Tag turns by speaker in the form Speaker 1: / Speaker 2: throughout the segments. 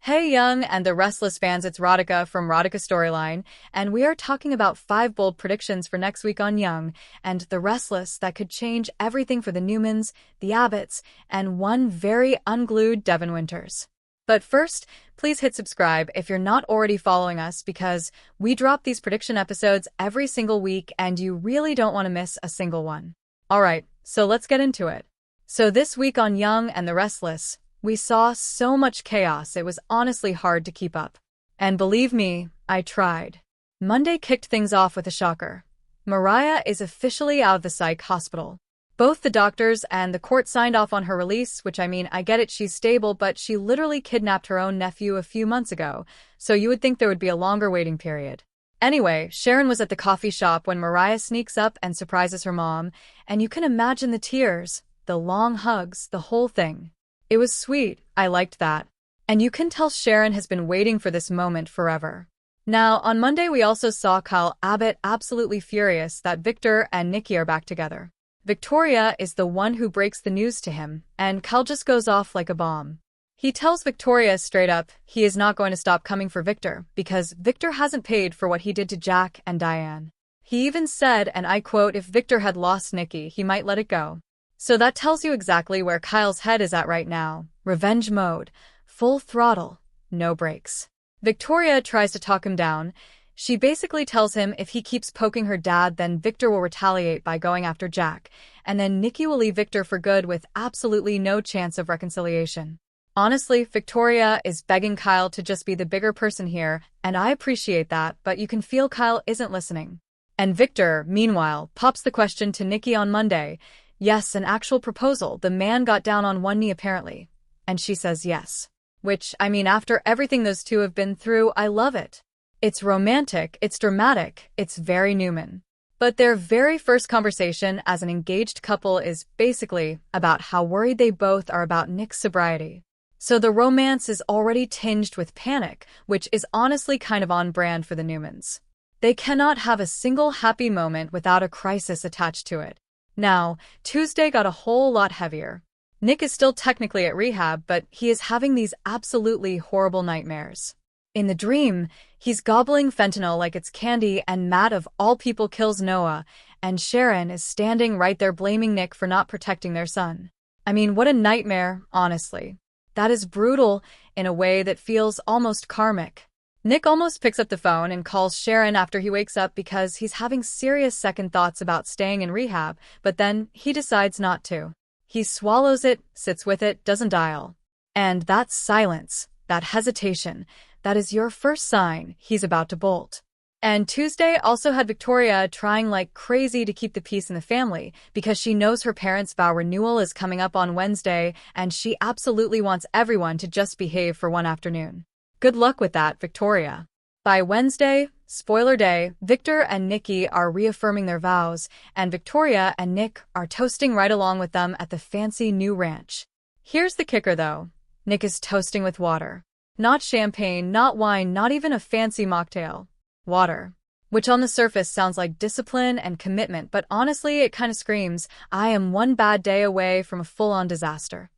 Speaker 1: Hey Young and the Restless fans, it's Radhika from Radhika Storyline, and we are talking about 5 bold predictions for next week on Young and the Restless that could change everything for the Newmans, the Abbotts, and one very unglued Devon Winters. But first, please hit subscribe if you're not already following us because we drop these prediction episodes every single week and you really don't want to miss a single one. Alright, so let's get into it. So this week on Young and the Restless, we saw so much chaos it was honestly hard to keep up. And believe me, I tried. Monday kicked things off with a shocker. Mariah is officially out of the psych hospital. Both the doctors and the court signed off on her release, which I get it, she's stable, but she literally kidnapped her own nephew a few months ago, so you would think there would be a longer waiting period. Anyway, Sharon was at the coffee shop when Mariah sneaks up and surprises her mom, and you can imagine the tears, the long hugs, the whole thing. It was sweet, I liked that. And you can tell Sharon has been waiting for this moment forever. Now, on Monday we also saw Kyle Abbott absolutely furious that Victor and Nikki are back together. Victoria is the one who breaks the news to him, and Kyle just goes off like a bomb. He tells Victoria straight up he is not going to stop coming for Victor because Victor hasn't paid for what he did to Jack and Diane. He even said, and I quote, if Victor had lost Nikki, he might let it go. So that tells you exactly where Kyle's head is at right now. Revenge mode. Full throttle. No brakes. Victoria tries to talk him down. She basically tells him if he keeps poking her dad, then Victor will retaliate by going after Jack, and then Nikki will leave Victor for good with absolutely no chance of reconciliation. Honestly, Victoria is begging Kyle to just be the bigger person here, and I appreciate that, but you can feel Kyle isn't listening. And Victor, meanwhile, pops the question to Nikki on Monday. Yes, an actual proposal. The man got down on one knee apparently. And she says yes. Which, after everything those two have been through, I love it. It's romantic, it's dramatic, it's very Newman. But their very first conversation as an engaged couple is basically about how worried they both are about Nick's sobriety. So the romance is already tinged with panic, which is honestly kind of on brand for the Newmans. They cannot have a single happy moment without a crisis attached to it. Now, Tuesday got a whole lot heavier. Nick is still technically at rehab, but he is having these absolutely horrible nightmares. In the dream, he's gobbling fentanyl like it's candy and Matt of all people kills Noah, and Sharon is standing right there blaming Nick for not protecting their son. What a nightmare, honestly. That is brutal in a way that feels almost karmic. Nick almost picks up the phone and calls Sharon after he wakes up because he's having serious second thoughts about staying in rehab, but then he decides not to. He swallows it, sits with it, doesn't dial. And that silence, that hesitation, that is your first sign he's about to bolt. And Tuesday also had Victoria trying like crazy to keep the peace in the family because she knows her parents' vow renewal is coming up on Wednesday and she absolutely wants everyone to just behave for one afternoon. Good luck with that, Victoria. By Wednesday, spoiler day, Victor and Nikki are reaffirming their vows, and Victoria and Nick are toasting right along with them at the fancy new ranch. Here's the kicker though. Nick is toasting with water. Not champagne, not wine, not even a fancy mocktail. Water. Which on the surface sounds like discipline and commitment, but honestly it kind of screams, I am one bad day away from a full-on disaster.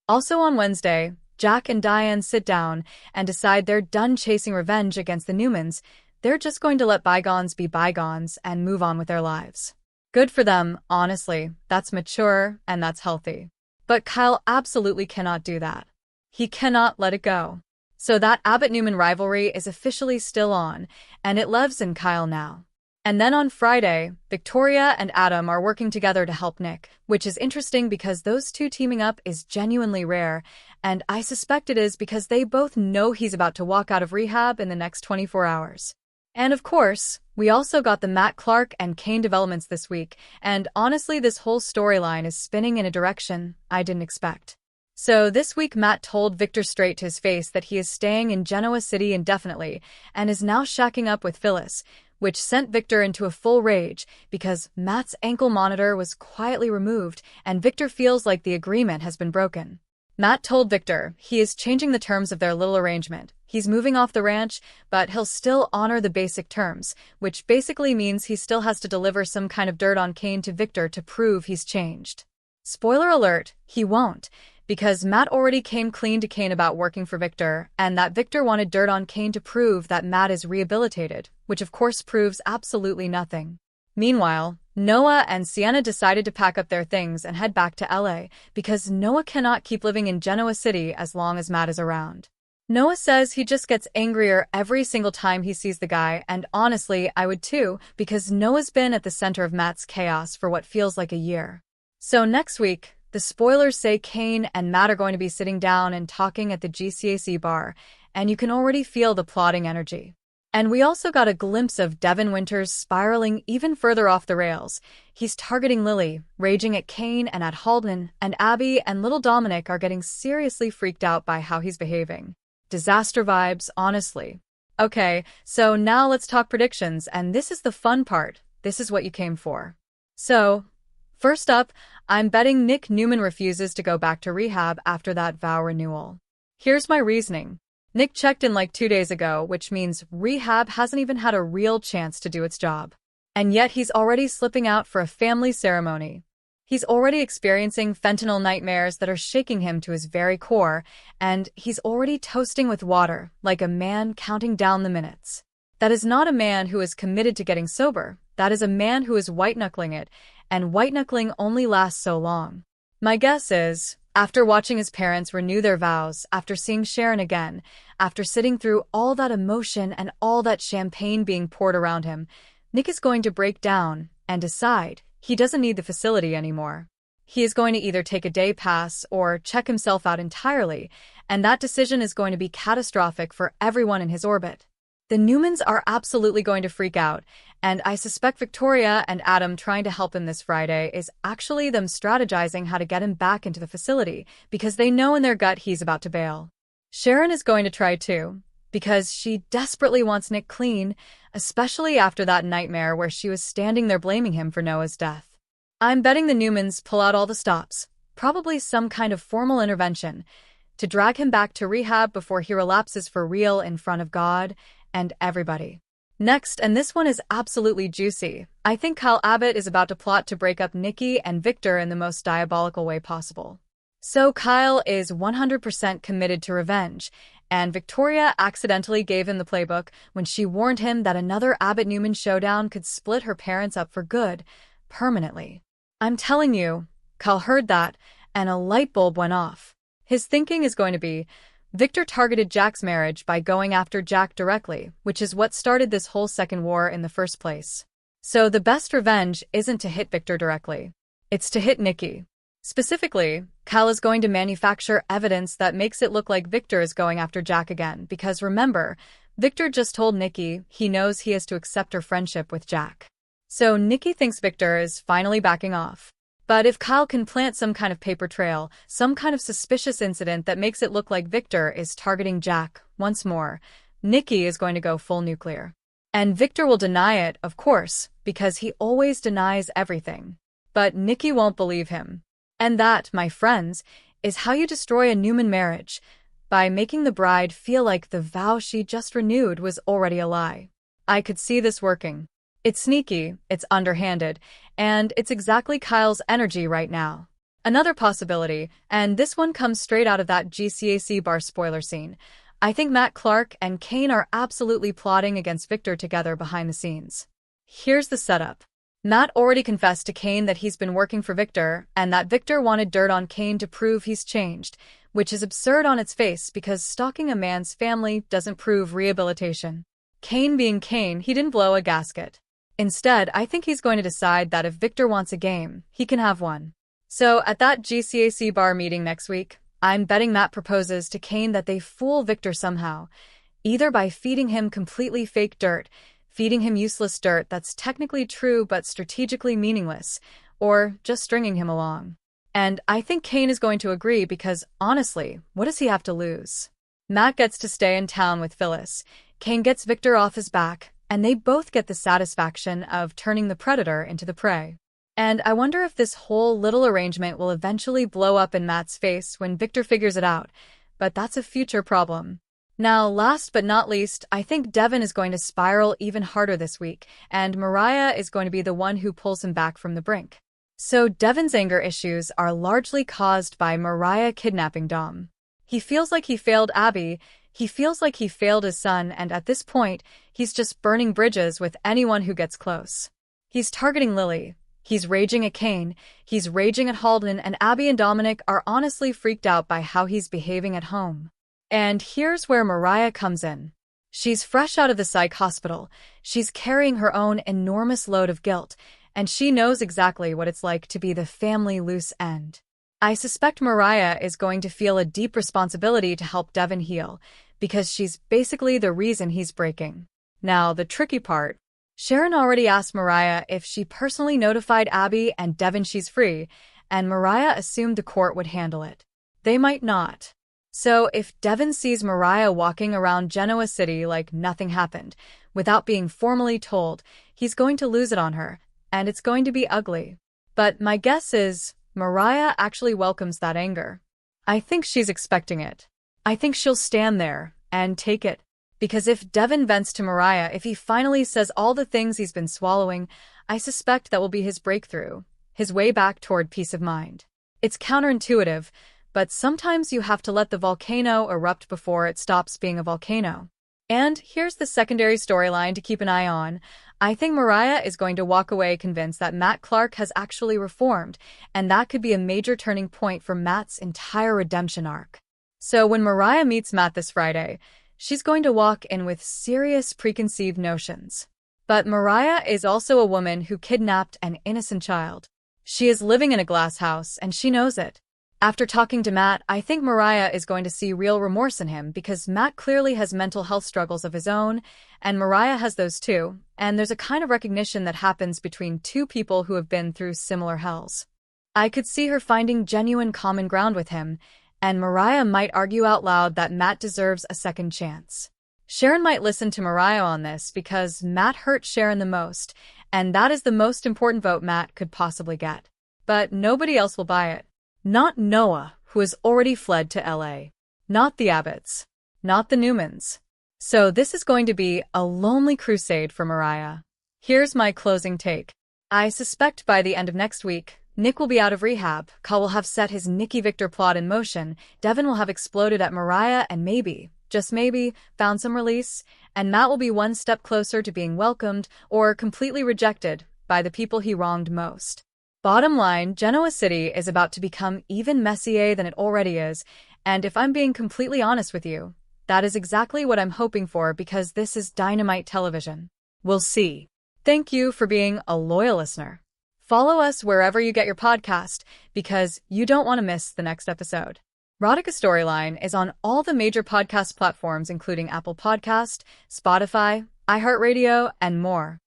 Speaker 1: Also on Wednesday, Jack and Diane sit down and decide they're done chasing revenge against the Newmans. They're just going to let bygones be bygones and move on with their lives. Good for them, honestly. That's mature and that's healthy. But Kyle absolutely cannot do that. He cannot let it go. So that Abbott-Newman rivalry is officially still on, and it lives in Kyle now. And then on Friday, Victoria and Adam are working together to help Nick, which is interesting because those two teaming up is genuinely rare, and I suspect it is because they both know he's about to walk out of rehab in the next 24 hours. And of course, we also got the Matt Clark and Kane developments this week, and honestly this whole storyline is spinning in a direction I didn't expect. So this week Matt told Victor straight to his face that he is staying in Genoa City indefinitely and is now shacking up with Phyllis, which sent Victor into a full rage because Matt's ankle monitor was quietly removed and Victor feels like the agreement has been broken. Matt told Victor he is changing the terms of their little arrangement. He's moving off the ranch, but he'll still honor the basic terms, which basically means he still has to deliver some kind of dirt on Kane to Victor to prove he's changed. Spoiler alert, he won't, because Matt already came clean to Kane about working for Victor, and that Victor wanted dirt on Kane to prove that Matt is rehabilitated, which of course proves absolutely nothing. Meanwhile, Noah and Sienna decided to pack up their things and head back to LA, because Noah cannot keep living in Genoa City as long as Matt is around. Noah says he just gets angrier every single time he sees the guy, and honestly, I would too, because Noah's been at the center of Matt's chaos for what feels like a year. So next week, the spoilers say Kane and Matt are going to be sitting down and talking at the GCAC bar, and you can already feel the plotting energy. And we also got a glimpse of Devon Winters spiraling even further off the rails. He's targeting Lily, raging at Kane and at Halden, and Abby and little Dominic are getting seriously freaked out by how he's behaving. Disaster vibes, honestly. Okay, so now let's talk predictions, and this is the fun part. This is what you came for. So, first up, I'm betting Nick Newman refuses to go back to rehab after that vow renewal. Here's my reasoning. Nick checked in like 2 days ago, which means rehab hasn't even had a real chance to do its job. And yet he's already slipping out for a family ceremony. He's already experiencing fentanyl nightmares that are shaking him to his very core, and he's already toasting with water, like a man counting down the minutes. That is not a man who is committed to getting sober. That is a man who is white-knuckling it, and white-knuckling only lasts so long. My guess is, after watching his parents renew their vows, after seeing Sharon again, after sitting through all that emotion and all that champagne being poured around him, Nick is going to break down and decide he doesn't need the facility anymore. He is going to either take a day pass or check himself out entirely, and that decision is going to be catastrophic for everyone in his orbit. The Newmans are absolutely going to freak out, and I suspect Victoria and Adam trying to help him this Friday is actually them strategizing how to get him back into the facility, because they know in their gut he's about to bail. Sharon is going to try too, because she desperately wants Nick clean, especially after that nightmare where she was standing there blaming him for Noah's death. I'm betting the Newmans pull out all the stops, probably some kind of formal intervention, to drag him back to rehab before he relapses for real in front of God and everybody. Next, and this one is absolutely juicy, I think Kyle Abbott is about to plot to break up Nikki and Victor in the most diabolical way possible. So Kyle is 100% committed to revenge, and Victoria accidentally gave him the playbook when she warned him that another Abbott-Newman showdown could split her parents up for good, permanently. I'm telling you, Kyle heard that, and a light bulb went off. His thinking is going to be, Victor targeted Jack's marriage by going after Jack directly, which is what started this whole second war in the first place. So the best revenge isn't to hit Victor directly. It's to hit Nikki. Specifically, Kyle is going to manufacture evidence that makes it look like Victor is going after Jack again, because remember, Victor just told Nikki he knows he has to accept her friendship with Jack. So Nikki thinks Victor is finally backing off. But if Kyle can plant some kind of paper trail, some kind of suspicious incident that makes it look like Victor is targeting Jack once more, Nikki is going to go full nuclear. And Victor will deny it, of course, because he always denies everything. But Nikki won't believe him. And that, my friends, is how you destroy a Newman marriage, by making the bride feel like the vow she just renewed was already a lie. I could see this working. It's sneaky, it's underhanded, and it's exactly Kyle's energy right now. Another possibility, and this one comes straight out of that GCAC bar spoiler scene, I think Matt Clark and Kane are absolutely plotting against Victor together behind the scenes. Here's the setup. Matt already confessed to Kane that he's been working for Victor, and that Victor wanted dirt on Kane to prove he's changed, which is absurd on its face because stalking a man's family doesn't prove rehabilitation. Kane being Kane, he didn't blow a gasket. Instead, I think he's going to decide that if Victor wants a game, he can have one. So, at that GCAC bar meeting next week, I'm betting Matt proposes to Kane that they fool Victor somehow, either by feeding him completely fake dirt, feeding him useless dirt that's technically true but strategically meaningless, or just stringing him along. And I think Kane is going to agree because, honestly, what does he have to lose? Matt gets to stay in town with Phyllis, Kane gets Victor off his back, and they both get the satisfaction of turning the predator into the prey. And I wonder if this whole little arrangement will eventually blow up in Matt's face when Victor figures it out, but that's a future problem. Now, last but not least, I think Devon is going to spiral even harder this week, and Mariah is going to be the one who pulls him back from the brink. So Devon's anger issues are largely caused by Mariah kidnapping Dom. He feels like he failed Abby, he feels like he failed his son, and at this point, he's just burning bridges with anyone who gets close. He's targeting Lily. He's raging at Kane, he's raging at Halden, and Abby and Dominic are honestly freaked out by how he's behaving at home. And here's where Mariah comes in. She's fresh out of the psych hospital, she's carrying her own enormous load of guilt, and she knows exactly what it's like to be the family loose end. I suspect Mariah is going to feel a deep responsibility to help Devon heal, because she's basically the reason he's breaking. Now, the tricky part. Sharon already asked Mariah if she personally notified Abby and Devon she's free, and Mariah assumed the court would handle it. They might not. So if Devon sees Mariah walking around Genoa City like nothing happened, without being formally told, he's going to lose it on her, and it's going to be ugly. But my guess is Mariah actually welcomes that anger. I think she's expecting it. I think she'll stand there and take it. Because if Devon vents to Mariah, if he finally says all the things he's been swallowing, I suspect that will be his breakthrough, his way back toward peace of mind. It's counterintuitive, but sometimes you have to let the volcano erupt before it stops being a volcano. And here's the secondary storyline to keep an eye on. I think Mariah is going to walk away convinced that Matt Clark has actually reformed, and that could be a major turning point for Matt's entire redemption arc. So when Mariah meets Matt this Friday, she's going to walk in with serious preconceived notions. But Mariah is also a woman who kidnapped an innocent child. She is living in a glass house, and she knows it. After talking to Matt, I think Mariah is going to see real remorse in him because Matt clearly has mental health struggles of his own, and Mariah has those too, and there's a kind of recognition that happens between two people who have been through similar hells. I could see her finding genuine common ground with him, and Mariah might argue out loud that Matt deserves a second chance. Sharon might listen to Mariah on this because Matt hurt Sharon the most, and that is the most important vote Matt could possibly get. But nobody else will buy it. Not Noah, who has already fled to LA. Not the Abbotts. Not the Newmans. So this is going to be a lonely crusade for Mariah. Here's my closing take. I suspect by the end of next week, Nick will be out of rehab, Kyle will have set his Nicky Victor plot in motion, Devon will have exploded at Mariah and maybe, just maybe, found some release, and Matt will be one step closer to being welcomed or completely rejected by the people he wronged most. Bottom line, Genoa City is about to become even messier than it already is, and if I'm being completely honest with you, that is exactly what I'm hoping for because this is dynamite television. We'll see. Thank you for being a loyal listener. Follow us wherever you get your podcast because you don't want to miss the next episode. Rodica Storyline is on all the major podcast platforms including Apple Podcast, Spotify, iHeartRadio, and more.